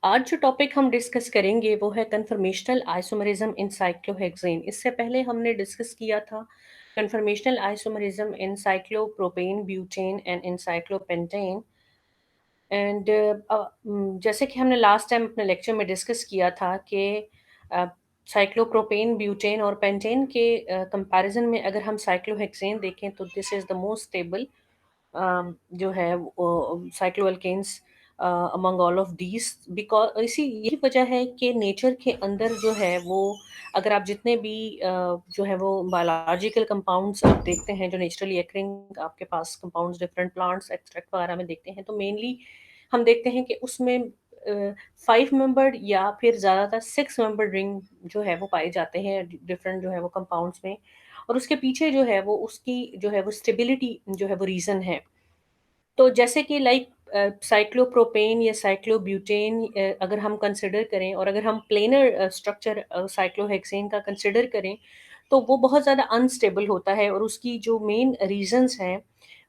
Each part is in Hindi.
आज जो टॉपिक हम डिस्कस करेंगे वो है कन्फर्मेशनल आइसोमरिज्म इन साइक्लोहेक्सेन। इससे पहले हमने डिस्कस किया था conformational isomerism in cyclopropane butane and in cyclopentane. And जैसे कि हमने लास्ट टाइम अपने लेक्चर में डिस्कस किया था कि साइक्लोप्रोपेन ब्यूटेन और पेंटेन के कंपैरिजन में अगर हम साइक्लोहेक्सेन देखें तो this is the most stable जो है cycloalkanes among all of these. Because इसी यही वजह है कि नेचर के अंदर जो है वो अगर आप जितने भी जो है वो बायोलॉजिकल कंपाउंड्स आप देखते हैं जो नेचुरली एकरिंग आपके पास कंपाउंड्स डिफरेंट प्लांट्स एक्सट्रैक्ट वगैरह में देखते हैं तो मेनली हम देखते हैं कि उसमें 5 मेंबर्ड या फिर ज़्यादातर 6 मेंबर्ड रिंग जो है वो पाए जाते हैं डिफरेंट जो है वो कंपाउंड्स में। और उसके पीछे जो है वो उसकी जो है वो स्टेबिलिटी जो है वो रीज़न है। तो जैसे कि लाइक साइक्लोप्रोपेन या साइक्लोब्यूटेन अगर हम कंसिडर करें और अगर हम प्लेनर स्ट्रक्चर साइक्लोहेक्सेन का कंसिडर करें तो वो बहुत ज़्यादा अनस्टेबल होता है और उसकी जो मेन रीजंस हैं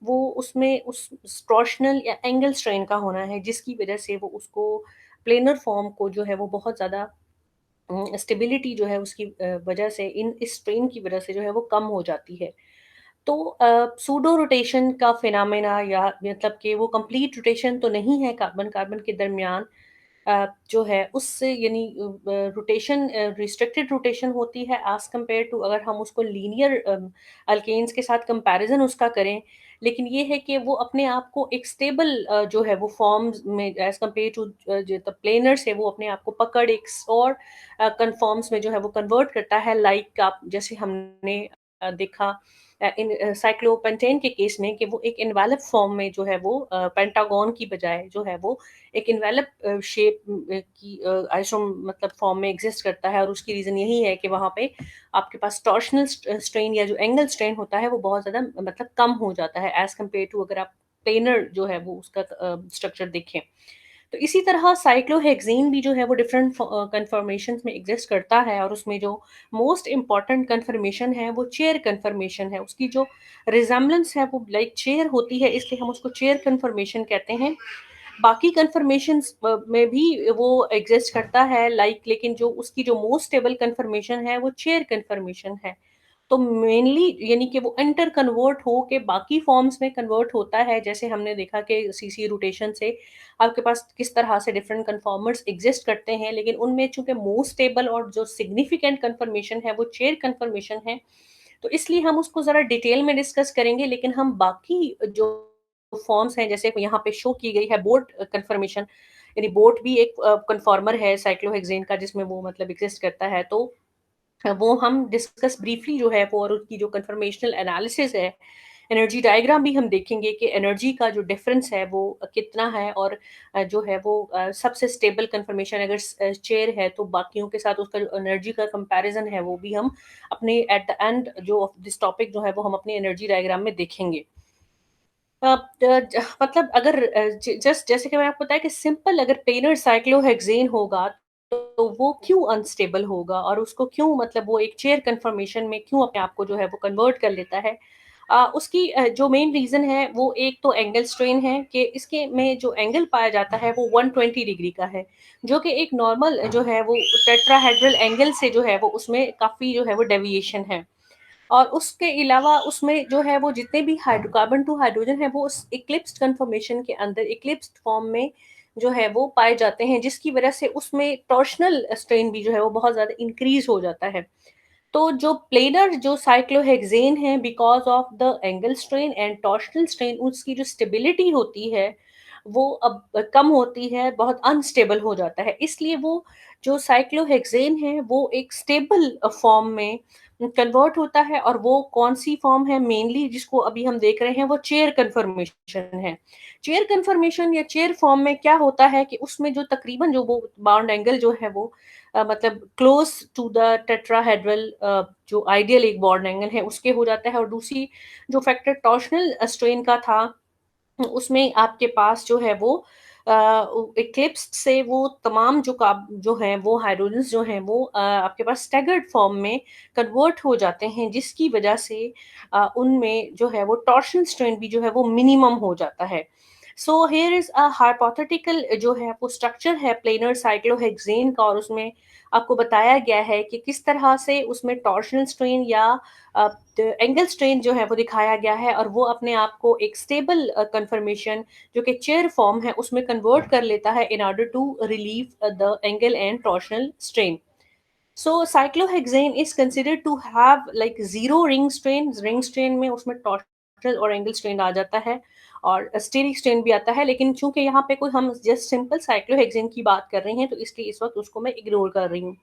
वो उसमें उस टॉर्शनल या एंगल स्ट्रेन का होना है जिसकी वजह से वो उसको प्लेनर फॉर्म को जो है वो बहुत ज़्यादा स्टेबिलिटी जो है उसकी वजह से इन इस स्ट्रेन की वजह से जो है वो कम हो जाती है। तो सूडो रोटेशन का फिनोमेना या मतलब कि वो कंप्लीट रोटेशन तो नहीं है कार्बन कार्बन के दरमियान जो है उससे यानी रोटेशन रिस्ट्रिक्टेड रोटेशन होती है एज कंपेयर टू अगर हम उसको लीनियर अल्केन्स के साथ कंपैरिजन उसका करें। लेकिन ये है कि वो अपने आप को एक स्टेबल जो है वो फॉर्म्स में एज कंपेयर टू जो प्लेनर्स है वो अपने आप को पकड़ एक और कन्फॉर्म्स में जो है वो कन्वर्ट करता है लाइक आप जैसे हमने देखा इन साइक्लोपेंटेन के केस में कि वो एक इन्वेलप फॉर्म में जो है वो पेंटागन की बजाय जो है वो एक इन्वेलप शेप की आइसोम मतलब फॉर्म में एग्जिस्ट करता है और उसकी रीज़न यही है कि वहाँ पे आपके पास टॉर्शनल स्ट्रेन या जो एंगल स्ट्रेन होता है वो बहुत ज़्यादा मतलब कम हो जाता है एज कम्पेयर टू अगर आप प्लेनर जो है वो उसका स्ट्रक्चर देखें। तो इसी तरह साइक्लोहेक्सेन भी जो है वो डिफरेंट कन्फर्मेशंस में एग्जिस्ट करता है और उसमें जो मोस्ट इम्पॉर्टेंट कन्फर्मेशन है वो चेयर कन्फर्मेशन है। उसकी जो रिजेम्बलेंस है वो लाइक चेयर होती है इसलिए हम उसको चेयर कन्फर्मेशन कहते हैं। बाकी कन्फर्मेशंस में भी वो एग्जिस्ट करता है लाइक लेकिन जो उसकी जो मोस्ट स्टेबल कन्फर्मेशन है वो चेयर कन्फर्मेशन है। तो मेनली यानी कि वो इंटर कन्वर्ट हो के बाकी फॉर्म्स में कन्वर्ट होता है जैसे हमने देखा कि सीसी रोटेशन से आपके पास किस तरह से डिफरेंट कन्फॉर्मर्स एग्जिस्ट करते हैं लेकिन उनमें चूंकि मोस्ट स्टेबल और जो सिग्निफिकेंट कन्फर्मेशन है वो चेयर कन्फर्मेशन है। तो इसलिए हम उसको ज़रा डिटेल में डिस्कस करेंगे लेकिन हम बाकी जो फॉर्म्स हैं जैसे यहाँ पे शो की गई है बोट कन्फर्मेशन यानी बोट भी एक कन्फॉर्मर है साइक्लोहेक्सेन का जिसमें वो मतलब एग्जिस्ट करता है। तो वो हम डिस्कस ब्रीफली जो है वो और उसकी जो कन्फर्मेशनल एनालिसिस है एनर्जी डायग्राम भी हम देखेंगे कि एनर्जी का जो डिफरेंस है वो कितना है और जो है वो सबसे स्टेबल कन्फर्मेशन अगर चेयर है तो बाकियों के साथ उसका जो एनर्जी का कंपैरिजन है वो भी हम अपने एट द एंड जो ऑफ दिस टॉपिक जो है वो हम अपनी एनर्जी डायग्राम में देखेंगे। मतलब अगर जस्ट जैसे कि मैंने आपको बताया कि सिंपल अगर प्लेनर साइक्लोहेक्सेन होगा तो वो क्यों अनस्टेबल होगा और उसको क्यों मतलब वो एक चेयर कन्फर्मेशन में क्यों अपने आप को जो है वो कन्वर्ट कर लेता है। उसकी जो मेन रीज़न है वो एक तो एंगल स्ट्रेन है कि इसके में जो एंगल पाया जाता है वो 120 डिग्री का है जो कि एक नॉर्मल जो है वो टेट्राहेड्रल एंगल से जो है वो उसमें काफ़ी जो है वो डेविएशन है। और उसके अलावा उसमें जो है वो जितने भी हाइड्रोकार्बन टू हाइड्रोजन है वो उस इक्लिप्स्ड कन्फर्मेशन के अंदर इक्लिप्स्ड फॉर्म में जो है वो पाए जाते हैं जिसकी वजह से उसमें टॉर्शनल स्ट्रेन भी जो है वो बहुत ज़्यादा इंक्रीज हो जाता है। तो जो प्लेनर जो साइक्लोहेक्सेन है because of the angle strain and torsional strain उसकी जो स्टेबिलिटी होती है वो अब कम होती है बहुत अनस्टेबल हो जाता है इसलिए वो जो साइक्लोहेक्सेन है वो एक स्टेबल फॉर्म में कन्वर्ट होता है और वो कौन सी फॉर्म है मेनली जिसको अभी हम देख रहे हैं वो चेयर कन्फर्मेशन है। चेयर कन्फर्मेशन या चेयर फॉर्म में क्या होता है कि उसमें जो तकरीबन जो वो बाउंड एंगल जो है वो मतलब क्लोज टू द टेट्राहेड्रल जो आइडियल एक बॉन्ड एंगल है उसके हो जाता है और दूसरी जो फैक्टर टॉर्शनल स्ट्रेन का था उसमें आपके पास जो है वो इक्लिप्स से वो तमाम जो जो हैं वो हाइड्रोजन्स जो हैं वो आपके पास स्टैगर्ड फॉर्म में कन्वर्ट हो जाते हैं जिसकी वजह से उनमें जो है वो टॉर्शनल स्ट्रेन भी जो है वो मिनिमम हो जाता है। So here is a hypothetical जो है वो स्ट्रक्चर है प्लेनर साइक्लोहेक्सेन का, और उसमें आपको बताया गया है कि किस तरह से उसमें टॉर्शनल स्ट्रेन या एंगल स्ट्रेन जो है वो दिखाया गया है, और वो अपने आप को एक स्टेबल कंफर्मेशन जो कि चेयर फॉर्म है उसमें कन्वर्ट कर लेता है in order to relieve the angle and torsional strain. So cyclohexane is considered to have like zero ring strain. Ring strain में उसमें torsional और angle strain आ जाता है, और steric strain भी आता है, लेकिन चूंकि यहाँ पे कोई हम just simple cyclohexane की बात कर रहे हैं तो इसलिए इस वक्त उसको मैं ignore कर रही हूँ.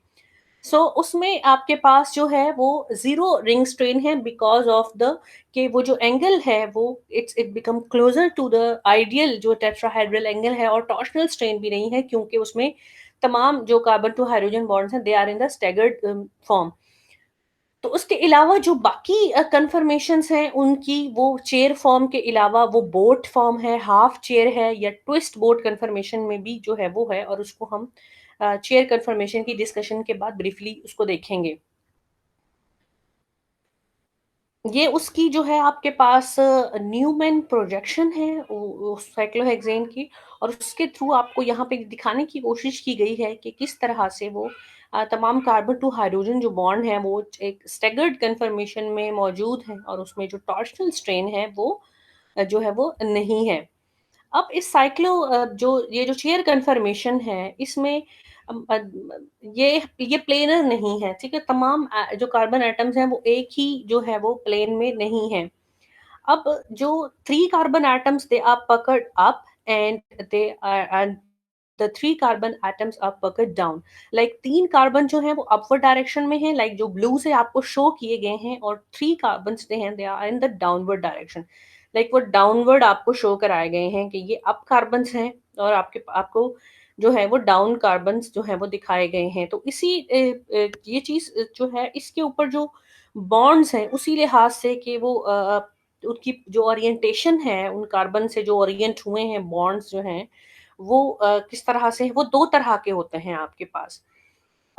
उसमें आपके पास जो है वो जीरो रिंग स्ट्रेन है बिकॉज ऑफ द कि वो जो एंगल है वो it become closer to the ideal जो टेट्राहेड्रल एंगल है, और टॉर्शनल स्ट्रेन भी नहीं है क्योंकि उसमें तमाम जो कार्बन टू हाइड्रोजन बॉन्ड्स हैं they are in the staggered form. तो उसके अलावा जो बाकी कन्फर्मेशंस हैं उनकी वो चेयर फॉर्म के अलावा वो बोट फॉर्म है, हाफ चेयर है, या ट्विस्ट बोट कन्फर्मेशन में भी जो है वो है, और उसको हम चेयर कन्फर्मेशन की डिस्कशन के बाद ब्रीफली उसको देखेंगे. ये उसकी जो है आपके पास न्यूमैन प्रोजेक्शन है साइक्लोहेक्सेन की, और उसके थ्रू आपको यहाँ पे दिखाने की कोशिश की गई है कि किस तरह से वो तमाम कार्बन टू हाइड्रोजन जो बॉन्ड है वो एक स्टेगर्ड कन्फर्मेशन में मौजूद है, और उसमें जो टॉर्शनल स्ट्रेन है वो जो है वो नहीं है. अब इस जो ये जो चेयर कन्फर्मेशन है इसमें अम, अ, ये प्लेनर नहीं है, ठीक है. तमाम जो कार्बन एटम्स हैं वो एक ही जो है वो प्लेन में नहीं है. अब जो three carbon atoms they are पकड़ up and they and the three carbon atoms are पकड़ डाउन. लाइक तीन कार्बन जो है वो अपवर्ड डायरेक्शन में है, लाइक जो ब्लू से आपको शो किए गए हैं, और थ्री कार्बन जो हैं they are in the downward direction. Like वो डाउनवर्ड आपको शो कराए गए हैं कि ये अप कार्बन हैं, और आपको जो है वो डाउन कार्बन जो है वो दिखाए गए हैं. तो ये चीज जो है इसके ऊपर जो बॉन्ड्स हैं उसी लिहाज से कि वो उनकी जो ओरिएंटेशन है उन कार्बन से जो ओरिएंट हुए हैं बॉन्ड्स जो हैं वो किस तरह से वो दो तरह के होते हैं आपके पास.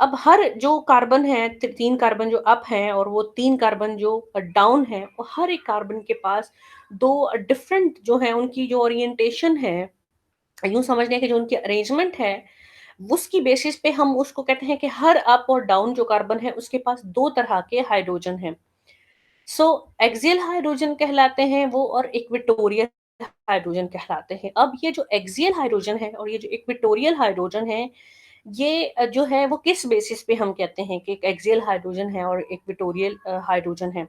अब हर जो कार्बन है तीन कार्बन जो अप हैं और वो तीन कार्बन जो डाउन है, वो हर एक कार्बन के पास दो डिफरेंट जो है उनकी जो ओरिएंटेशन है, यूं समझने की जो उनकी अरेंजमेंट है उसकी बेसिस पे हम उसको कहते हैं कि हर अप और डाउन जो कार्बन है उसके पास दो तरह के हाइड्रोजन हैं. सो एक्सियल हाइड्रोजन कहलाते हैं वो, और इक्वेटोरियल हाइड्रोजन कहलाते हैं. अब ये जो एक्सियल हाइड्रोजन है और ये जो इक्वेटोरियल हाइड्रोजन है, ये जो है वो किस बेसिस पे हम कहते हैं कि एक एक्सियल हाइड्रोजन है और इक्वेटोरियल हाइड्रोजन है.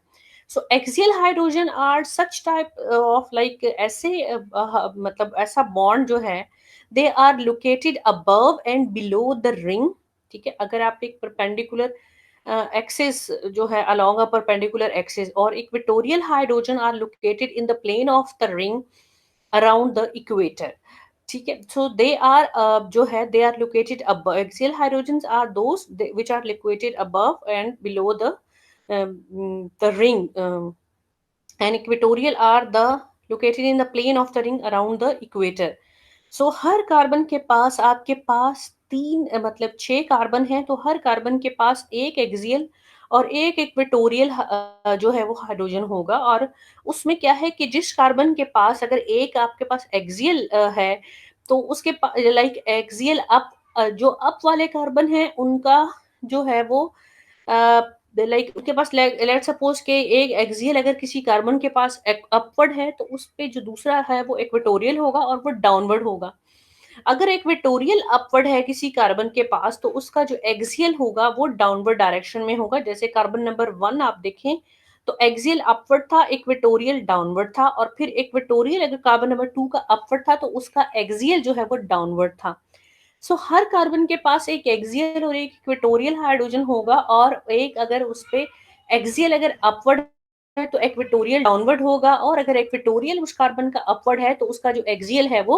So axial hydrogen are such type of like ऐसे मतलब ऐसा बॉन्ड जो है they are located above and below the ring. ठीक है, अगर आप एक परपेंडिकुलर एक्सिस जो है along a perpendicular axis, और equatorial hydrogen are located in the plane of the ring around the equator. ठीक है, so they are जो है they are located above. Axial hydrogens are those which are located above and below the ring, and equatorial are the located in the plane of the ring around the equator. So her carbon के पास आपके पास तीन मतलब छह कार्बन हैं, तो हर कार्बन के पास एक एक्सियल और एक इक्वेटोरियल जो है वो हाइड्रोजन होगा. और उसमें क्या है कि जिस कार्बन के पास अगर एक आपके पास एक्सियल है तो उसके लाइक एक्सियल अप जो अप वाले कार्बन है उनका जो है वो लाइक उसके पास लेट सपोज के एक एक्सियल अगर किसी कार्बन के पास अपवर्ड है तो उस पे जो दूसरा है वो इक्वेटोरियल होगा और वो डाउनवर्ड होगा. अगर इक्वेटोरियल अपवर्ड है किसी कार्बन के पास तो उसका जो एक्सियल होगा वो डाउनवर्ड डायरेक्शन में होगा. जैसे कार्बन नंबर 1 आप देखें तो एक्सियल अपवर्ड था, इक्वेटोरियल डाउनवर्ड था, और फिर इक्वेटोरियल अगर कार्बन नंबर 2 का अपवर्ड था तो उसका एक्सियल जो है वो डाउनवर्ड था. हर कार्बन के पास एक एक्सियल और एक इक्वेटोरियल हाइड्रोजन होगा, और एक अगर उस पे एक्सियल अगर अपवर्ड है तो इक्वेटोरियल डाउनवर्ड होगा, और अगर इक्वेटोरियल उस कार्बन का अपवर्ड है तो उसका जो एक्सियल है वो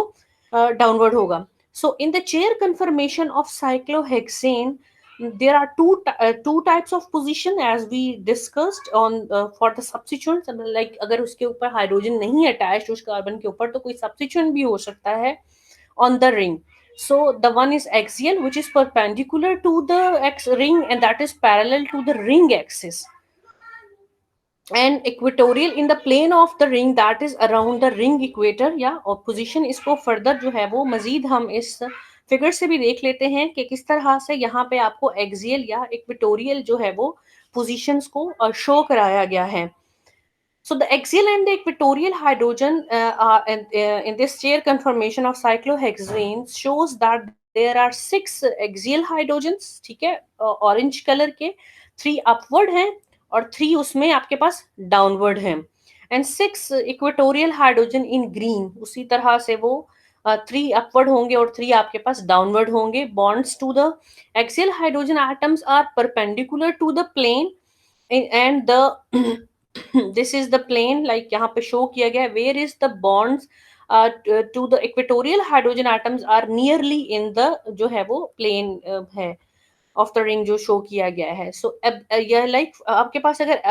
डाउनवर्ड होगा. So in the chair conformation of cyclohexane, there are two types of position as we discussed on for the substituents. Like अगर उसके ऊपर हाइड्रोजन नहीं अटैच्ड उस कार्बन के ऊपर तो कोई substituent भी हो सकता है on the ring. So the one is axial, which is perpendicular to the X ring, and that is parallel to the ring axis. and equatorial in the plane of the ring that is around the ring equator, या और पोजीशन इसको फर्दर जो है वो मजीद हम इस फिगर से भी देख लेते हैं कि किस तरह से यहाँ पे आपको एक्सियल या इक्वेटोरियल जो है वो पोजीशंस को शो कराया गया है. So the axial and the equatorial hydrogen in this chair conformation of cyclohexane shows that there are six axial hydrogens, ठीक है, ऑरेंज कलर के, थ्री अपवर्ड हैं और थ्री उसमें आपके पास डाउनवर्ड हैं, and six equatorial hydrogen in green. उसी तरह से वो थ्री अपवर्ड होंगे और थ्री आपके पास डाउनवर्ड होंगे. Bonds to the axial hydrogen atoms are perpendicular to the plane and the this is the plane, like यहाँ पे show किया गया है, where is the bonds to the equatorial hydrogen atoms are nearly in the जो है वो plane है ऑफ द रिंग जो शो किया गया है. सो अब यह लाइक आपके पास अगर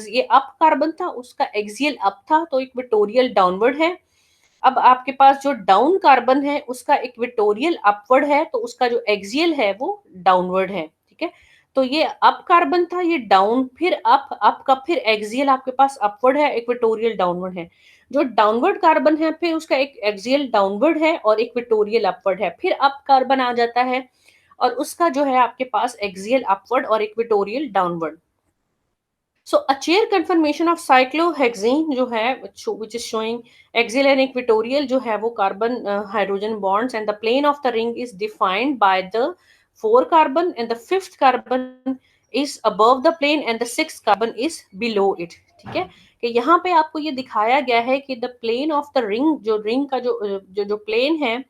ये अप कार्बन था, उसका एक्सियल अप था तो इक्वेटोरियल डाउनवर्ड है. अब आपके पास जो डाउन कार्बन है उसका इक्वेटोरियल अपवर्ड है तो उसका जो एक्सियल है वो डाउनवर्ड है. ठीक है, तो ये अप कार्बन था, ये डाउन, फिर अप का फिर एक्सियल आपके पास अपवर्ड है, इक्वेटोरियल डाउनवर्ड है. जो डाउनवर्ड कार्बन है फिर उसका एक एक्सियल डाउनवर्ड है और इक्वेटोरियल अपवर्ड है. फिर अप कार्बन आ जाता है और उसका जो है आपके पास एक्सियल अपवर्ड और equatorial downward. So a chair conformation of cyclohexane जो है which is showing axial and equatorial जो है वो carbon hydrogen bonds, and the plane of the ring is defined by the four carbon and the fifth carbon is above the plane and the sixth carbon is below it. ठीक है, कि यहाँ पे आपको ये दिखाया गया है कि the plane of the ring, जो रिंग का जो प्लेन है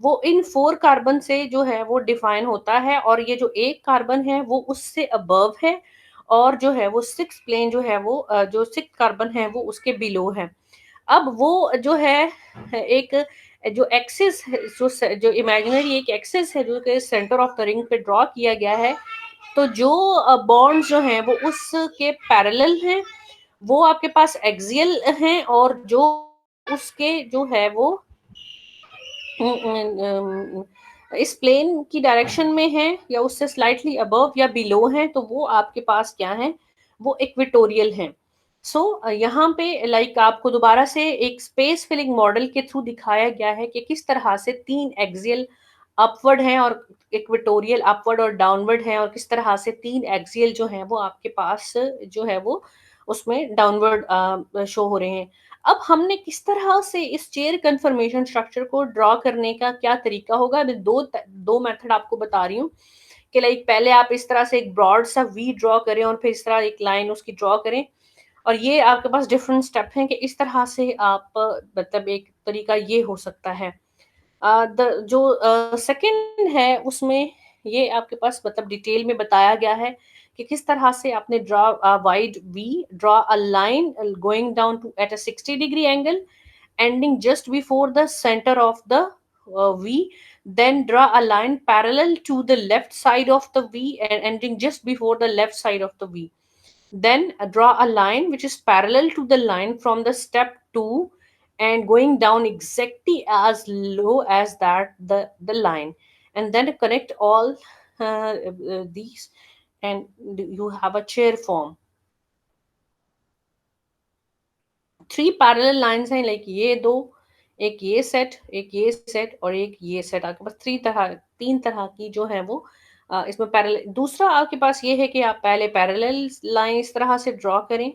वो इन फोर कार्बन से जो है वो डिफाइन होता है, और ये जो एक कार्बन है वो उससे अबव है और जो है वो सिक्स प्लेन जो है वो जो सिक्स कार्बन है वो उसके बिलो है. अब वो जो है एक जो एक्सिस जो इमेजिनरी एक एक्सिस है जो कि सेंटर ऑफ द रिंग पे ड्रॉ किया गया है, तो जो बॉन्ड्स जो हैं वो उसके पैरेलल हैं, वो आपके पास एक्सियल हैं, और जो उसके जो है वो इस प्लेन की डायरेक्शन में है या उससे स्लाइटली अबव या बिलो है, तो वो आपके पास क्या है, वो इक्वेटोरियल हैं. सो यहाँ पे लाइक आपको दोबारा से एक स्पेस फिलिंग मॉडल के थ्रू दिखाया गया है कि किस तरह से तीन एक्सियल अपवर्ड हैं और इक्वेटोरियल अपवर्ड और डाउनवर्ड हैं, और किस तरह से तीन एक्सियल जो हैं वो आपके पास जो है वो उसमें डाउनवर्ड शो हो रहे हैं. अब हमने किस तरह से इस चेयर कन्फर्मेशन स्ट्रक्चर को ड्रॉ करने का क्या तरीका होगा, मैं दो मेथड आपको बता रही हूँ कि लाइक पहले आप इस तरह से एक ब्रॉड सा वी ड्रॉ करें और फिर इस तरह एक लाइन उसकी ड्रॉ करें, और ये आपके पास डिफरेंट स्टेप हैं कि इस तरह से आप मतलब एक तरीका ये हो सकता है. जो सेकंड है उसमें ये आपके पास मतलब डिटेल में बताया गया है कि किस तरह से आपने draw wide V, draw a line going down to at a 60 degree angle ending just before the center of the V. Then draw a line parallel to the left side of the V and ending just before the left side of the V. Then draw a line which is parallel to the line from the step 2 and going down exactly as low as the line, and then connect all these, and you have a chair form. Three parallel lines हैं, लाइक ये दो, एक ये सेट, एक ये सेट और एक ये सेट, आपके पास तीन तरह की जो है वो इसमें पैरेलल. दूसरा आपके पास ये है कि आप पहले पैरेलल लाइन इस तरह से ड्रॉ करें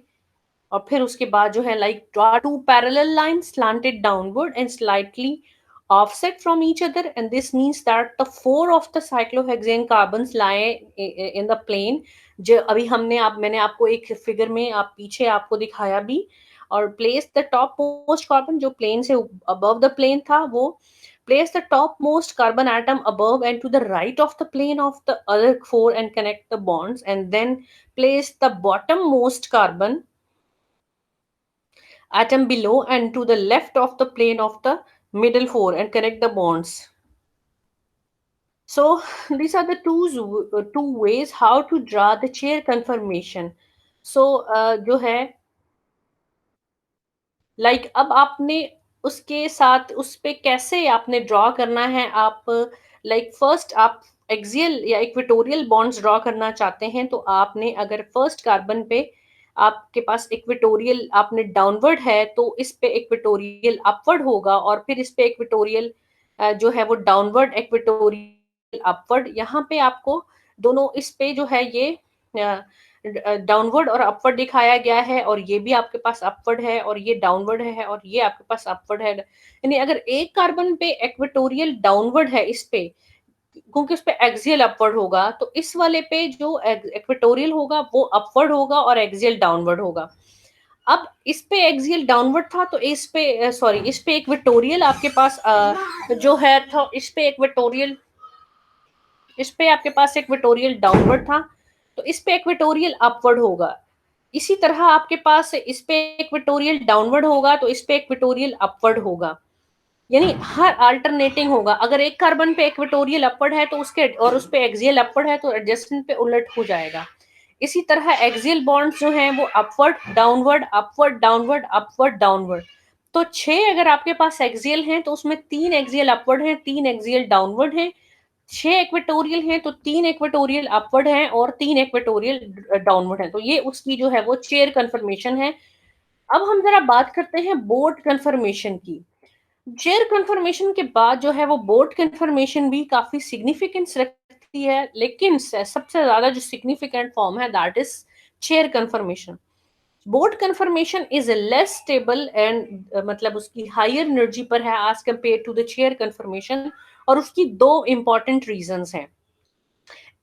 और फिर उसके बाद जो है like draw two parallel lines slanted downward and slightly offset from each other, and this means that the four of the cyclohexane carbons lie in the plane. जो अभी मैंने आपको एक फिगर में आप पीछे आपको दिखाया भी, और place the top most carbon जो प्लेन से अबव द प्लेन था, वो place the topmost carbon atom above and to the right of the plane of the other four and connect the bonds, and then place the bottommost carbon atom below and to the left of the plane of the middle four and connect the bonds. So these are the two ways how to draw the chair conformation. So जो है लाइक अब आपने उसके साथ उस पे कैसे आपने ड्रॉ करना है, आप लाइक फर्स्ट आप एक्सियल या इक्वेटोरियल बॉन्ड्स ड्रॉ करना चाहते हैं तो आपने अगर फर्स्ट कार्बन पे आपके पास इक्वेटोरियल आपने डाउनवर्ड है, तो इस पे इक्वेटोरियल अपवर्ड होगा और फिर इस पे इक्वेटोरियल जो है वो डाउनवर्ड इक्वेटोरियल अपवर्ड। यहाँ पे आपको दोनों इस पे जो है ये डाउनवर्ड और अपवर्ड दिखाया गया है, और ये भी आपके पास अपवर्ड है और ये डाउनवर्ड है और ये आपके पास अपवर्ड है। यानी अगर एक कार्बन पे इक्वेटोरियल डाउनवर्ड है इस पे, क्योंकि उस पे एक्सियल अपवर्ड होगा, तो इस वाले पे जो इक्वेटोरियल होगा वो अपवर्ड होगा और एक्सियल डाउनवर्ड होगा। अब इस पे एक्सियल डाउनवर्ड था, तो इस पे सॉरी इस पे इक्वेटोरियल आपके पास जो है तो इस पे आपके पास इक्वेटोरियल डाउनवर्ड था, तो इस पे इक्वेटोरियल अपवर्ड होगा। इसी तरह आपके पास इस पे इक्वेटोरियल डाउनवर्ड होगा, तो इस पे इक्वेटोरियल अपवर्ड होगा। यानी हर अल्टरनेटिंग होगा। अगर एक कार्बन पे इक्वेटोरियल अपवर्ड है तो उसके और उस पे एक्सियल अपवर्ड है, तो एडजस्टेंट पे उलट हो जाएगा। इसी तरह एक्सियल बॉन्ड्स जो हैं वो upward downward upward downward upward downward. तो 6 अगर आपके पास एक्सियल हैं तो उसमें 3 एक्सियल अपवर्ड हैं, 3 एक्सियल डाउनवर्ड हैं। 6 इक्वेटोरियल हैं तो 3 इक्वेटोरियल अपवर्ड हैं और 3 इक्वेटोरियल डाउनवर्ड हैं। तो ये उसकी जो है वो चेयर कन्फर्मेशन है। अब हम जरा बात करते हैं बोर्ड कन्फर्मेशन की। चेयर कन्फर्मेशन के बाद जो है वो बोर्ड कन्फर्मेशन भी काफी सिग्निफिकेंस रखती है, लेकिन सबसे ज्यादा जो सिग्निफिकेंट फॉर्म है that is chair conformation. Board conformation is less stable and मतलब उसकी हायर एनर्जी पर है as compared to the chair conformation, और उसकी दो इंपॉर्टेंट रीजंस हैं।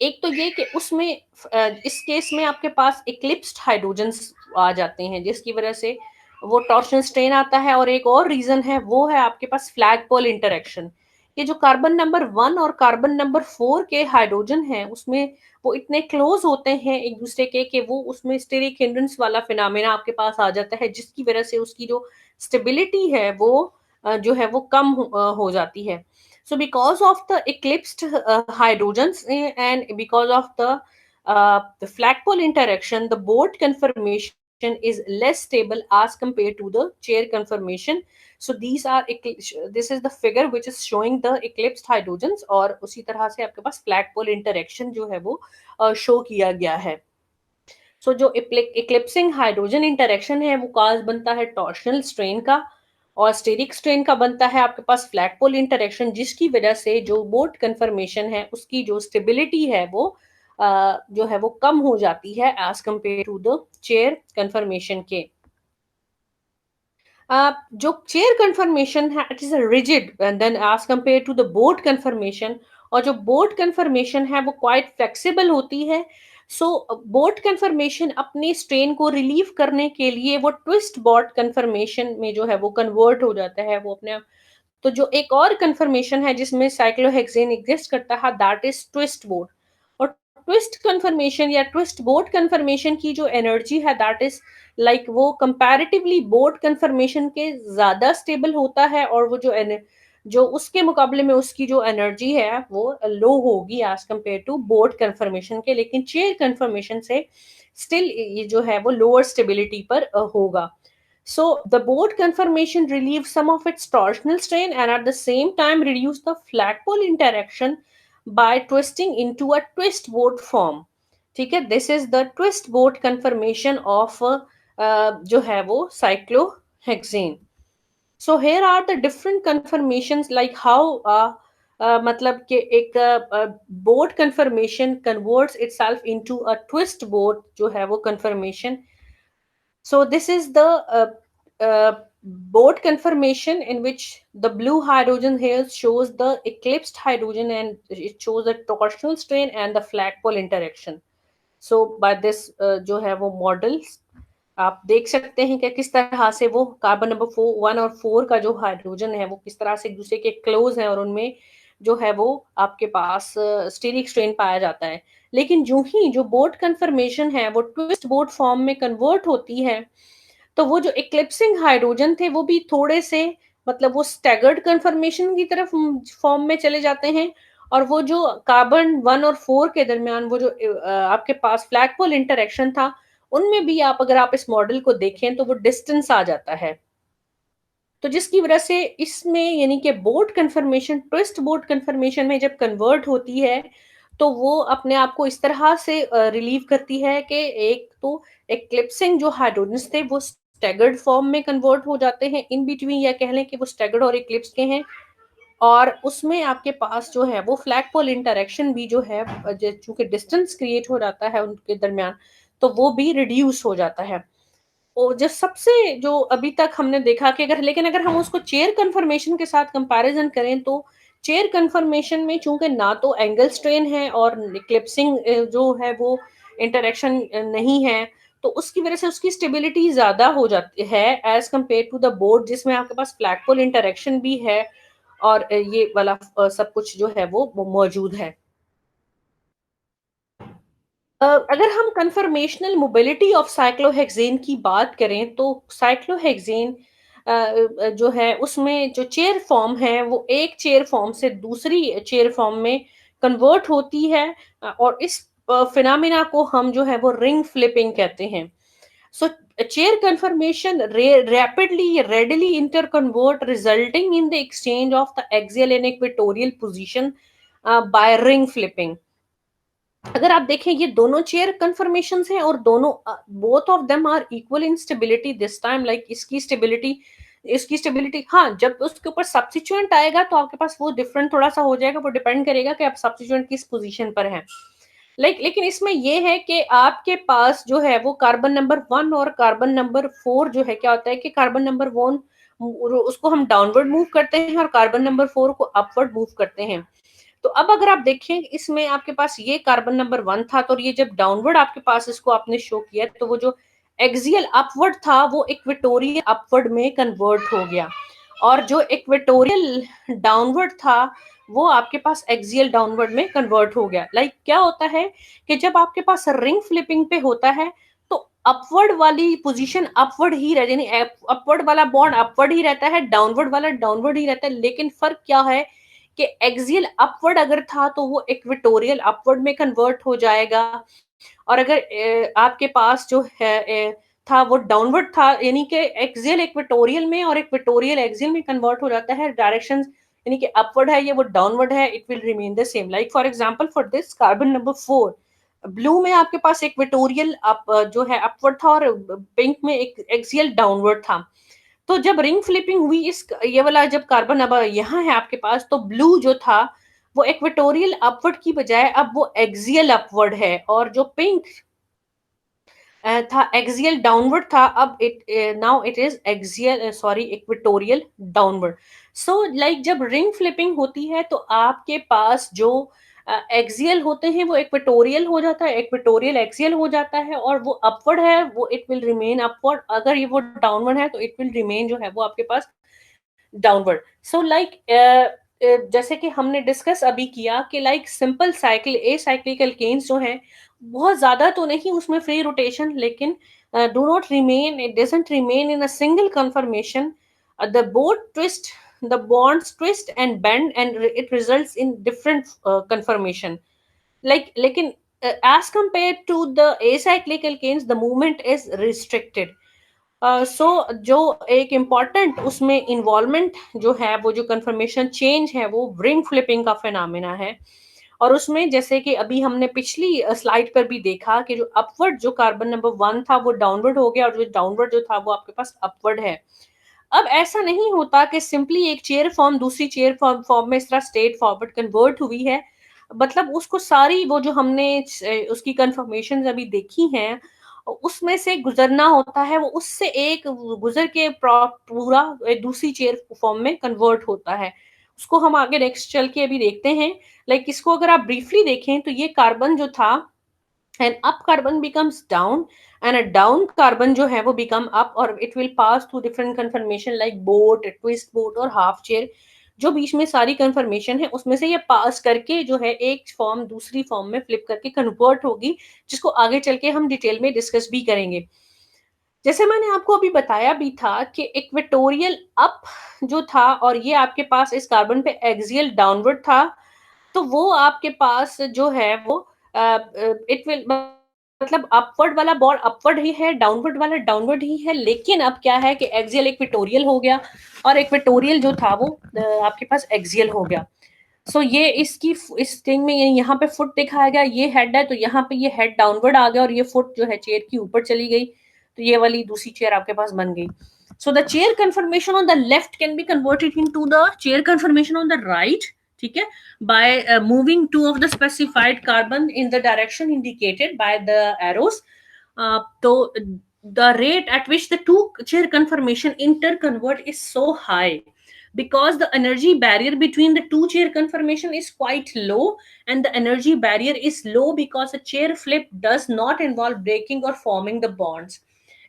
एक तो ये कि उसमें इस केस में आपके पास इक्लिप्स्ड हाइड्रोजन्स आ जाते हैं, जिसकी वजह से वो टॉर्शनल स्ट्रेन आता है, और एक और रीजन है वो है आपके पास फ्लैगपोल इंटरेक्शन। ये जो कार्बन नंबर 1 और कार्बन नंबर 4 के हाइड्रोजन हैं उसमें वो इतने क्लोज होते हैं एक दूसरे के कि वो उसमें स्टेरिक हिंड्रेंस वाला फिनोमेना आपके पास आ जाता है, जिसकी वजह से उसकी जो स्टेबिलिटी है वो जो है वो कम हो जाती है। So because of the eclipsed hydrogens and because of the flagpole interaction, the board conformation is less stable as compared to the chair conformation. So this is the figure which is showing the eclipsed hydrogens, और उसी तरह से आपके पास flagpole interaction जो है वो शो किया गया है। सो जो इक्लिप्सिंग हाइड्रोजन इंटरेक्शन है वो काज बनता है टॉर्शनल स्ट्रेन का, और स्टेरिक स्ट्रेन का बनता है आपके पास फ्लैगपोल इंटरेक्शन, जिसकी वजह से जो बोट कन्फर्मेशन है उसकी जो स्टेबिलिटी है वो जो है वो कम हो जाती है as compared to the chair conformation के। जो चेयर कन्फर्मेशन है it is rigid then as compared to the board conformation, और जो बोर्ड कन्फर्मेशन है वो क्वाइट फ्लेक्सिबल होती है। सो बोर्ड कन्फर्मेशन अपने स्ट्रेन को रिलीव करने के लिए वो ट्विस्ट बोर्ड कन्फर्मेशन में जो है वो कन्वर्ट हो जाता है वो अपने आप। तो जो एक और कन्फर्मेशन है जिसमें साइक्लोहेक्सेन एग्जिस्ट करता है दैट इज ट्विस्ट बोर्ड। और ट्विस्ट कन्फर्मेशन या ट्विस्ट बोर्ड कन्फर्मेशन की जो एनर्जी है दैट इज लाइक वो कंपैरेटिवली बोर्ड कन्फर्मेशन के ज्यादा स्टेबल होता है, और वो जो उसके मुकाबले में उसकी जो एनर्जी है वो लो होगी as compared to board conformation के, लेकिन चेयर कन्फर्मेशन से स्टिल ये जो है वो लोअर स्टेबिलिटी पर होगा। So the board conformation relieves some of its torsional strain and at the same time reduce the flagpole interaction by twisting into a twist board form. ठीक है, this is the twist board conformation of जो है वो cyclohexane. So here are the different conformations like how मतलब कि एक board conformation converts itself into a twist board जो है वो conformation. So this is the board conformation in which the blue hydrogen here shows the eclipsed hydrogen and it shows the torsional strain and the flagpole interaction. So by this जो है वो मॉडल आप देख सकते हैं कि किस तरह से वो कार्बन नंबर 1 और 4 का जो हाइड्रोजन है वो किस तरह से एक दूसरे के क्लोज है, और उनमें जो है वो आपके पास स्टीरिक स्ट्रेन पाया जाता है। लेकिन जो ही जो बोर्ड कन्फर्मेशन है वो ट्विस्ट बोर्ड फॉर्म में कन्वर्ट होती है, तो वो जो इक्लिप्सिंग हाइड्रोजन थे वो भी थोड़े से मतलब वो स्टैगर्ड कन्फर्मेशन की तरफ फॉर्म में चले जाते हैं, और वो जो कार्बन 1 और 4 के दरमियान वो जो आपके पास फ्लैगपोल इंटरेक्शन था, उनमें भी आप अगर आप इस मॉडल को देखें तो वो डिस्टेंस आ जाता है। तो जिसकी वजह से इसमें यानी कि board conformation twist board conformation में जब कन्वर्ट होती है तो वो अपने आप को इस तरह से रिलीव करती है कि एक तो एक्लिप्सिंग जो हाइड्रोजन्स थे वो स्टैगर्ड फॉर्म में कन्वर्ट हो जाते हैं इन बिटवीन, या कह लें कि वो स्टैगर्ड और एक्लिप्स के हैं। और उसमें आपके पास जो है वो फ्लैगपोल इंटरेक्शन भी जो है चूंकि डिस्टेंस क्रिएट हो जाता है उनके दरमियान, तो वो भी रिड्यूस हो जाता है। और जो सबसे जो अभी तक हमने देखा कि अगर, लेकिन अगर हम उसको चेयर कन्फर्मेशन के साथ कंपैरिजन करें तो चेयर कन्फर्मेशन में चूंकि ना तो एंगल स्ट्रेन है और क्लिप्सिंग जो है वो इंटरेक्शन नहीं है, तो उसकी वजह से उसकी स्टेबिलिटी ज्यादा हो जाती है as compared to the board जिसमें आपके पास फ्लैगपोल इंटरेक्शन भी है और ये वाला सब कुछ जो है वो मौजूद है। अगर हम कन्फर्मेशनल मोबिलिटी ऑफ साइक्लोहेक्सेन की बात करें तो साइक्लोहेक्सेन जो है उसमें जो चेयर फॉर्म है वो एक चेयर फॉर्म से दूसरी चेयर फॉर्म में कन्वर्ट होती है। और इस फिनोमिना को हम जो है वो रिंग फ्लिपिंग कहते हैं। So chair conformation rapidly, readily interconvert, resulting in the exchange of the axial and equatorial position by ring flipping. अगर आप देखें ये दोनों चेयर कन्फर्मेशन हैं और दोनों both of them are equal in stability this time, like इसकी स्टेबिलिटी हाँ, जब उसके ऊपर सब्स्टिट्यूएंट आएगा तो आपके पास वो डिफरेंट थोड़ा सा हो जाएगा, वो डिपेंड करेगा कि आप सब्स्टिट्यूएंट किस पोजीशन पर हैं। लेकिन इसमें ये है कि आपके पास जो है वो कार्बन नंबर 1 और कार्बन नंबर 4 जो है, क्या होता है कि कार्बन नंबर 1 उसको हम डाउनवर्ड मूव करते हैं और कार्बन नंबर 4 को अपवर्ड मूव करते हैं। तो अब अगर आप देखें इसमें आपके पास ये कार्बन नंबर 1 था, तो ये जब डाउनवर्ड आपके पास इसको आपने शो किया तो वो जो एक्सियल अपवर्ड था वो इक्वेटोरियल अपवर्ड में कन्वर्ट हो गया, और जो इक्वेटोरियल डाउनवर्ड था वो आपके पास एक्सियल डाउनवर्ड में कन्वर्ट हो गया। क्या होता है कि जब आपके पास रिंग फ्लिपिंग पे होता है तो अपवर्ड वाली पोजीशन अपवर्ड ही रहती है, यानी अपवर्ड वाला बॉन्ड अपवर्ड ही रहता है, डाउनवर्ड वाला डाउनवर्ड ही रहता है। लेकिन फर्क क्या है कि एक्सियल अपवर्ड अगर था तो वो इक्वेटोरियल अपवर्ड में कन्वर्ट हो जाएगा, और अगर आपके पास जो है था वो डाउनवर्ड था, यानी कि एक्सियल इक्वेटोरियल में और इक्वेटोरियल एक्सियल में कन्वर्ट हो जाता है। डायरेक्शन यानी कि अपवर्ड है या वो डाउनवर्ड है, it will remain the same. Like for example for this carbon number 4, blue में आपके पास इक्वेटोरियल अप जो है अपवर्ड था और पिंक में एक एक्सियल डाउनवर्ड था। तो जब रिंग फ्लिपिंग हुई इस ये वाला जब कार्बन अब यहाँ है आपके पास, तो ब्लू जो था वो इक्वेटोरियल अपवर्ड की बजाय अब वो एक्सियल अपवर्ड है, और जो पिंक था एक्सियल डाउनवर्ड था, अब it now it is axial sorry equatorial downward. So जब रिंग फ्लिपिंग होती है तो आपके पास जो एक्सियल होते हैं वो इक्वेटोरियल हो जाता है, इक्वेटोरियल एक्सियल हो जाता है, और वो अपवर्ड है वो इट विल रिमेन अपवर्ड, अगर ये वो डाउनवर्ड है तो इट विल रिमेन जो है वो आपके पास डाउनवर्ड। सो जैसे कि हमने डिस्कस अभी किया कि सिंपल साइकिल ए साइक्लिकल केन्स जो है बहुत ज्यादा तो नहीं उसमें फ्री रोटेशन, लेकिन do not remain, it doesn't remain in a single confirmation, the board twist, the bonds twist and bend and it results in different confirmation. लेकिन as compared to the acyclical canes the movement is restricted। सो जो एक इम्पॉर्टेंट उसमें इन्वॉल्वमेंट जो है वो जो कंफर्मेशन चेंज है वो रिंग फ्लिपिंग का फिनोमिना है। और उसमें जैसे कि अभी हमने पिछली स्लाइड पर भी देखा कि जो अपवर्ड जो कार्बन नंबर 1 था वो डाउनवर्ड हो गया, और जो डाउनवर्ड जो था वो आपके पास अपवर्ड है। अब ऐसा नहीं होता कि सिंपली एक चेयर फॉर्म दूसरी चेयर फॉर्म फॉर्म में इस तरह स्टेट फॉरवर्ड कन्वर्ट हुई है, मतलब उसको सारी वो जो हमने उसकी कंफर्मेशन अभी देखी हैं उसमें से गुजरना होता है, वो उससे एक गुजर के पूरा एक दूसरी चेयर फॉर्म में कन्वर्ट होता है। उसको हम आगे नेक्स्ट चल के अभी देखते हैं। इसको अगर आप ब्रीफली देखें तो ये कार्बन जो था, and up carbon becomes down and a down carbon जो है वो बिकम अप, और it will pass through different confirmation like boat, twist boat और हाफ चेयर। जो बीच में सारी कंफर्मेशन है उसमें से ये पास करके जो है एक फॉर्म दूसरी फॉर्म में फ्लिप करके कन्वर्ट होगी, जिसको आगे चल के हम डिटेल में डिस्कस भी करेंगे। जैसे मैंने आपको अभी बताया भी था कि इक्वेटोरियल अप जो था और ये आपके पास इस कार्बन पे एक्सियल डाउनवर्ड था, तो वो आपके पास जो है वो इट विल मतलब अपवर्ड वाला बॉल अपवर्ड ही है, डाउनवर्ड वाला डाउनवर्ड ही है, लेकिन अब क्या है कि एक्सियल इक्वेटोरियल हो गया और इक्वेटोरियल जो था वो आपके पास एक्सियल हो गया। सो ये इसकी इस थिंग में ये यहाँ पे फुट दिखाया गया, ये हेड है, तो यहाँ पे ये हेड डाउनवर्ड आ गया और ये फुट जो है चेयर की ऊपर चली गई, तो ये वाली दूसरी चेयर आपके पास बन गई. So the chair conformation on the left can be converted into the chair conformation on the right. ठीक है, by moving two of the specified carbon in the direction indicated by the arrows. तो the rate at which the two chair conformation interconvert is so high because the energy barrier between the two chair conformation is quite low, and the energy barrier is low because a chair flip does not involve breaking or forming the bonds.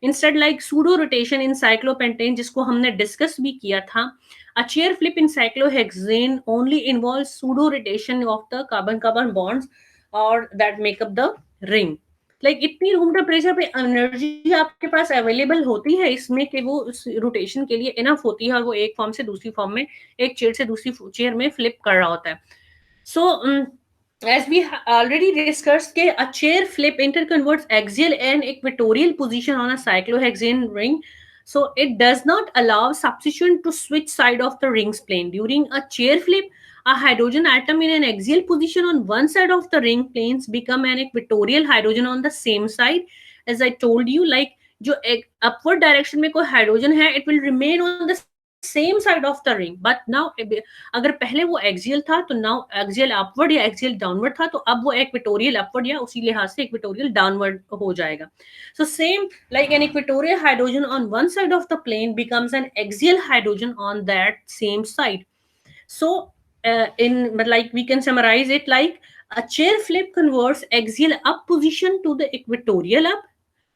Instead, like pseudo rotation in cyclopentane जिसको हमने डिस्कस भी किया था, a chair flip in cyclohexane only involves pseudo rotation of the carbon carbon bonds or that make up the ring. Like इतनी रूम टेम्परेचर पे एनर्जी आपके पास अवेलेबल होती है इसमें कि वो उस रोटेशन के लिए इनफ होती है, और वो एक फॉर्म से दूसरी फॉर्म में, एक चेयर से दूसरी चेयर में फ्लिप कर रहा होता है. सो as we already discussed, a chair flip interconverts axial and equatorial position on a cyclohexane ring. So it does not allow substitution to switch side of the ring's plane. During a chair flip, a hydrogen atom in an axial position on one side of the ring planes become an equatorial hydrogen on the same side. As I told you, like जो upward direction में कोई हाइड्रोजन है, it will remain on the same side of the ring. But now अगर पहले वो एक्सियल था तो नाउ एक्सियल अपवर्ड या एक्सियल डाउनवर्ड था, तो अब वो इक्वेटोरियल अपवर्ड या उसी लिहाज से इक्वेटोरियल डाउनवर्ड हो जाएगा. So same like an equatorial hydrogen on one side of the plane becomes an axial hydrogen on that same side. So in but like we can summarize it like a chair flip converts axial up position to the equatorial up,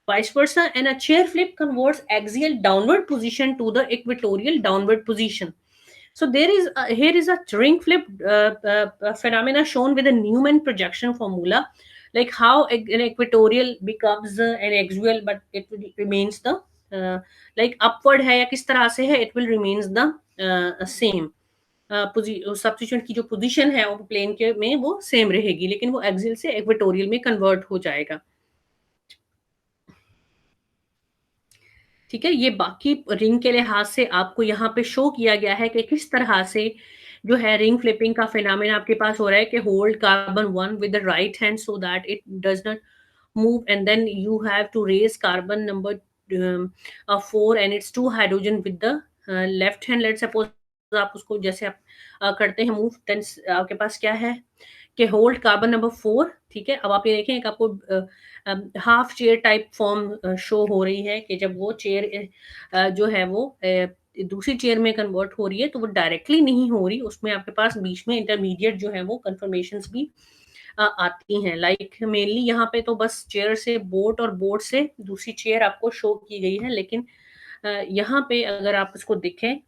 vice versa, and a chair flip converts axial downward position to the equatorial downward position. So there is here is a ring flip phenomena shown with a Newman projection formula, like how an equatorial becomes an axial, but it remains the like upward है या किस तरह से है, it will remains the same. Substitute की जो पोजीशन है वो प्लेन के में वो सेम रहेगी, लेकिन वो एक्सियल से इक्वेटोरियल में कन्वर्ट हो जाएगा. ठीक है, ये बाकी रिंग के लिहाज से आपको यहाँ पे शो किया गया है कि किस तरह से जो है रिंग फ्लिपिंग का फिनोमेना आपके पास हो रहा है कि hold carbon one with the right hand so that it does not move, and then you have to raise carbon number 4 and it's 2 hydrogen with the left hand. Let's suppose आप उसको जैसे आप करते हैं मूव, देन आपके पास क्या है कि होल्ड कार्बन नंबर 4. ठीक है, अब आप ये देखें एक आपको half chair type form show हो रही है कि जब वो चेयर जो है वो दूसरी चेयर में कन्वर्ट हो रही है, तो वो डायरेक्टली नहीं हो रही, उसमें आपके पास बीच में इंटरमीडिएट जो है वो कन्फर्मेशंस भी आती हैं. लाइक मेनली यहाँ पे तो बस चेयर से बोट और बोट से दूसरी चेयर आपको शो की गई है, लेकिन यहाँ पे अगर आप इसको देखें,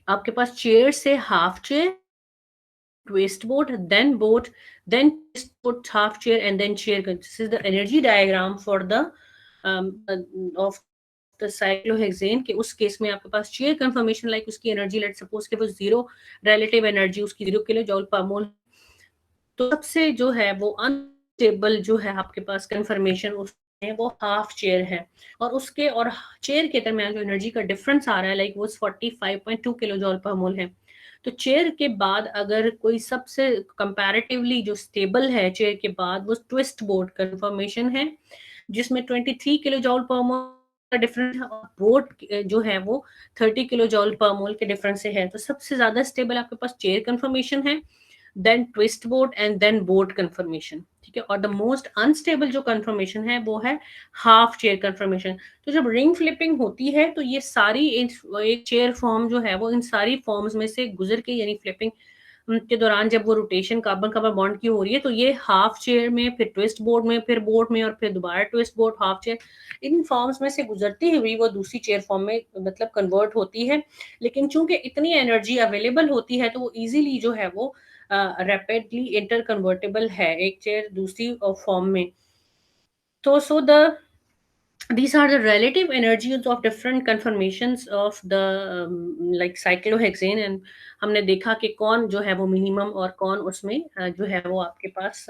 आपके पास चेयर से half chair, twist boat, then boat, then twist boat, half chair, and then chair. This is the energy diagram for the of the cyclohexane के उस केस में आपके पास चेयर कंफर्मेशन लाइक उसकी एनर्जी लेट सपोज कि वो जीरो रिलेटिव एनर्जी उसकी 0 किलो जॉल पर मोल. तो सबसे जो है वो अनस्टेबल जो है आपके पास कंफर्मेशन उसमें वो हाफ चेयर है, और उसके और चेयर के दरमियान जो एनर्जी का डिफरेंस आ रहा है लाइक वो 45.2 किलो जॉल पर मोल है. तो चेयर के बाद अगर कोई सबसे कंपैरेटिवली जो स्टेबल है चेयर के बाद, वो ट्विस्ट बोट कंफर्मेशन है जिसमें 23 किलो जॉल पर मोल का डिफरेंस है, और बोट जो है वो 30 किलो जॉल पर मोल के डिफरेंस से है. तो सबसे ज्यादा स्टेबल आपके पास चेयर कंफर्मेशन है, then twist boat and then boat conformation. ठीक है, और द मोस्ट अनस्टेबल जो कंफर्मेशन है वो है हाफ चेयर कंफर्मेशन. तो जब रिंग फ्लिपिंग होती है तो ये सारी एक चेयर फॉर्म जो है वो इन सारी फॉर्म्स में से गुजर के, यानी फ्लिपिंग के दौरान जब वो रोटेशन कार्बन कार्बन बॉन्ड की हो रही है, तो ये हाफ चेयर में, फिर ट्विस्ट बोर्ड में, फिर बोट में, और फिर दोबारा ट्विस्ट बोर्ड, हाफ चेयर, इन फॉर्म्स में से गुजरती हुई वो दूसरी चेयर फॉर्म में मतलब कन्वर्ट होती है. लेकिन चूंकि इतनी एनर्जी अवेलेबल होती है तो वो इजीली जो है वो रैपिडली इंटर कन्वर्टेबल है एक चेयर दूसरी फॉर्म में. तो so the these are the relative energies of different conformations of the like cyclohexane, and हमने देखा कि कौन जो है वो मिनिमम और कौन उसमें जो है वो आपके पास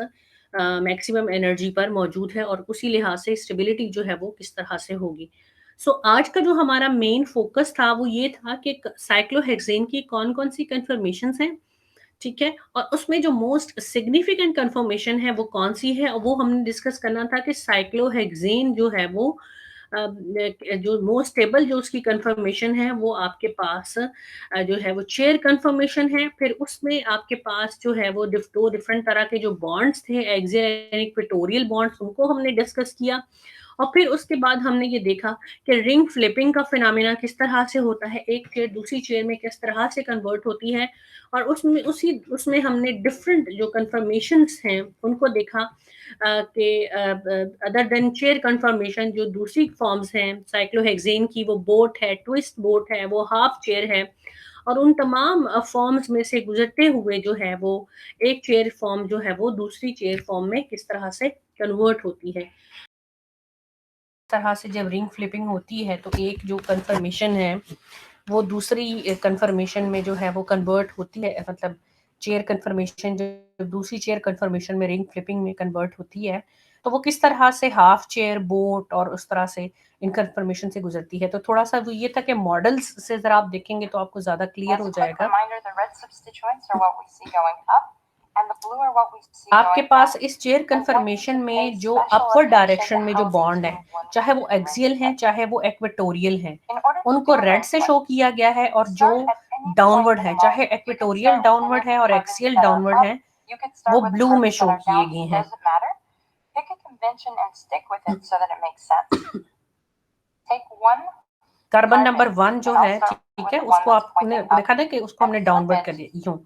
मैक्सिमम एनर्जी पर मौजूद है, और उसी लिहाज से स्टेबिलिटी जो है वो किस तरह से होगी. सो आज का जो हमारा मेन फोकस था वो ये था कि साइक्लोहेक्सेन की कौन-कौन सी कन्फर्मेशंस हैं, ठीक है? और उसमें जो मोस्ट सिग्निफिकेंट कन्फर्मेशन है वो कौन-सी है? और वो हमने डिस्कस करना था कि साइक्लोहेक्सेन जो है वो जो मोस्ट स्टेबल जो उसकी कन्फर्मेशन है वो आपके पास जो है वो चेयर कन्फर्मेशन है। फिर उसमें आपके पास जो है वो 2 डिफरेंट तरह के जो बॉन्ड्स थे, एक्सियल एंड इक्वेटोरियल बॉन्ड्स, उनको हमने डिस्कस किया। और फिर उसके बाद हमने ये देखा कि रिंग फ्लिपिंग का फिनोमेना किस तरह से होता है, एक चेयर दूसरी चेयर में किस तरह से कन्वर्ट होती है। और उसमें हमने डिफरेंट जो कन्फर्मेशंस हैं उनको देखा कि अदर देन चेयर कन्फर्मेशन जो दूसरी फॉर्म्स हैं साइक्लोहेक्सेन की, वो बोट है, ट्विस्ट बोट है, वो हाफ चेयर है। और उन तमाम फॉर्म्स में से गुजरते हुए जो है वो एक चेयर फॉर्म जो है वो दूसरी चेयर फॉर्म में किस तरह से कन्वर्ट होती है। तरह से जब रिंग फ्लिपिंग होती है तो एक जो कन्फर्मेशन है वो दूसरी कन्फर्मेशन में जो है वो कन्वर्ट होती है, मतलब चेयर कन्फर्मेशन जो दूसरी चेयर कन्फर्मेशन में रिंग फ्लिपिंग में कन्वर्ट होती है, तो वो किस तरह से हाफ चेयर, बोट और उस तरह से इन कन्फर्मेशन से गुजरती है। तो थोड़ा सा वो ये था कि मॉडल्स से ज़रा आप देखेंगे तो आपको ज़्यादा क्लियर हो जाएगा। आपके पास इस चेयर कन्फर्मेशन में जो अपवर्ड डायरेक्शन में जो बॉन्ड है, चाहे वो एक्सियल हैं, चाहे वो इक्वेटोरियल हैं, उनको रेड से शो किया गया है। और जो डाउनवर्ड है, चाहे इक्वेटोरियल डाउनवर्ड है और एक्सियल डाउनवर्ड है, वो ब्लू में शो किए गए हैं। कार्बन नंबर 1 जो है, ठीक है, उसको आपने देखा था कि उसको हमने डाउनवर्ड कर दिया, यूं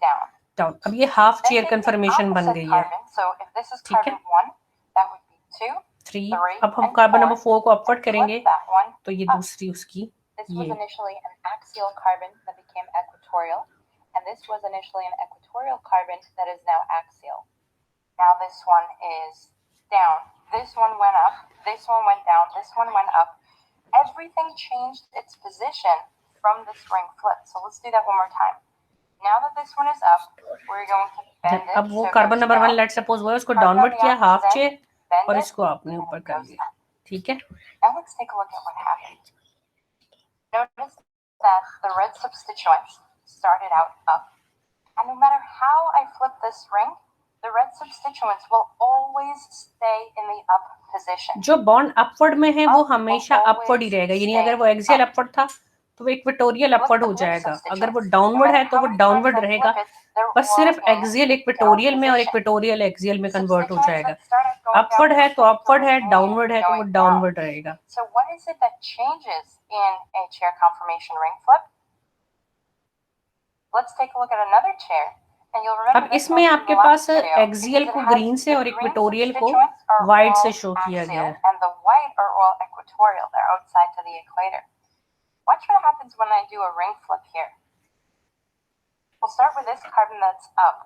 डाउन। अब ये हाफ चेयर कन्फर्मेशन बन गई है, ठीक है, 3। अब हम कार्बन नंबर 4 को अपवर्ड करेंगे तो ये दूसरी उसकी ये अब वो कार्बन नंबर 1 लेट सपोज वो है, उसको डाउनवर्ड किया हाफ चेयर और इसको आपने ऊपर कर लिया, ठीक है। Notice that the red substituents started out up. And no matter how I flip this ring, the red substituents will always stay in the up position. जो बॉन्ड अपवर्ड में है वो हमेशा अपवर्ड ही रहेगा, यानी अगर वो एक्सियल अपवर्ड था तो वो इक्वेटोरियल अपवर्ड हो जाएगा, अगर वो डाउनवर्ड है तो वो डाउनवर्ड रहेगा। बस सिर्फ एक्सियल इक्वेटोरियल में और इक्वेटोरियल एक्सियल में कन्वर्ट हो जाएगा। अपवर्ड है तो अपवर्ड है, डाउनवर्ड है तो वो डाउनवर्ड रहेगा। So what is it that changes in a chair conformation ring flip? Let's take a look at another chair. अब इसमें आपके पास एक्सियल को ग्रीन से और इक्वेटोरियल को वाइट से शो किया गया है। Watch what happens when I do a ring flip here. We'll start with this carbon that's up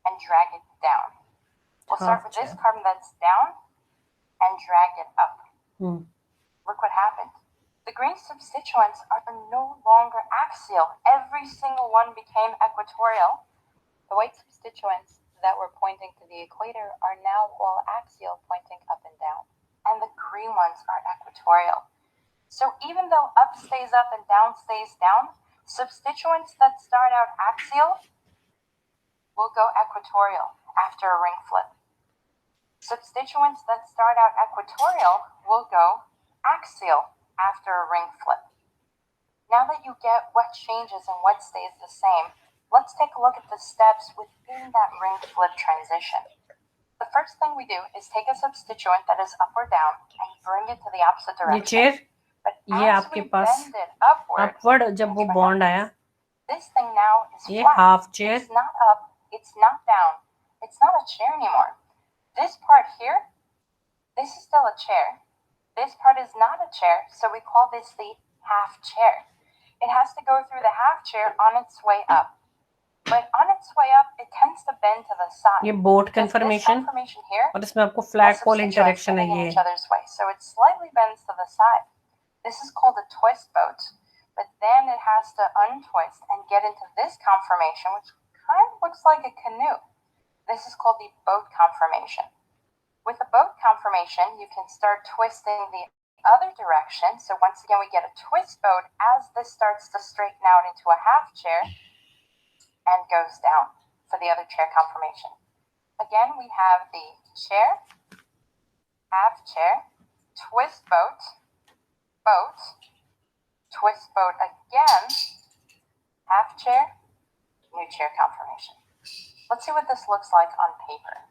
and drag it down. We'll start with this carbon that's down and drag it up. Look what happened. The green substituents are no longer axial. Every single one became equatorial. The white substituents that were pointing to the equator are now all axial, pointing up and down. And the green ones are equatorial. So even though up stays up and down stays down, substituents that start out axial will go equatorial after a ring flip. Substituents that start out equatorial will go axial after a ring flip. Now that you get what changes and what stays the same, let's take a look at the steps within that ring flip transition. The first thing we do is take a substituent that is up or down and bring it to the opposite direction. ये आपके पास अपवर्ड जब वो बॉन्ड आया, ये half chair, it's not up, it's not down, it's not a chair anymore. This part here, this is still a chair. This part is not a chair, so we call this the half chair. It has to go through the half chair on its way up. But on its way up, it tends to bend to the side. ये बोट कन्फर्मेशन here, और इसमें आपको फ्लैग पोल इंटरेक्शन है ये। So it slightly bends to the side. This is called a twist boat. But then it has to untwist and get into this conformation, which kind of looks like a canoe. This is called the boat conformation. With the boat conformation, you can start twisting the Other direction. So once again, we get a twist boat as this starts to straighten out into a half chair and goes down for the other chair conformation. Again, we have the chair, half chair, twist boat, boat, twist boat again, half chair, new chair conformation. Let's see what this looks like on paper.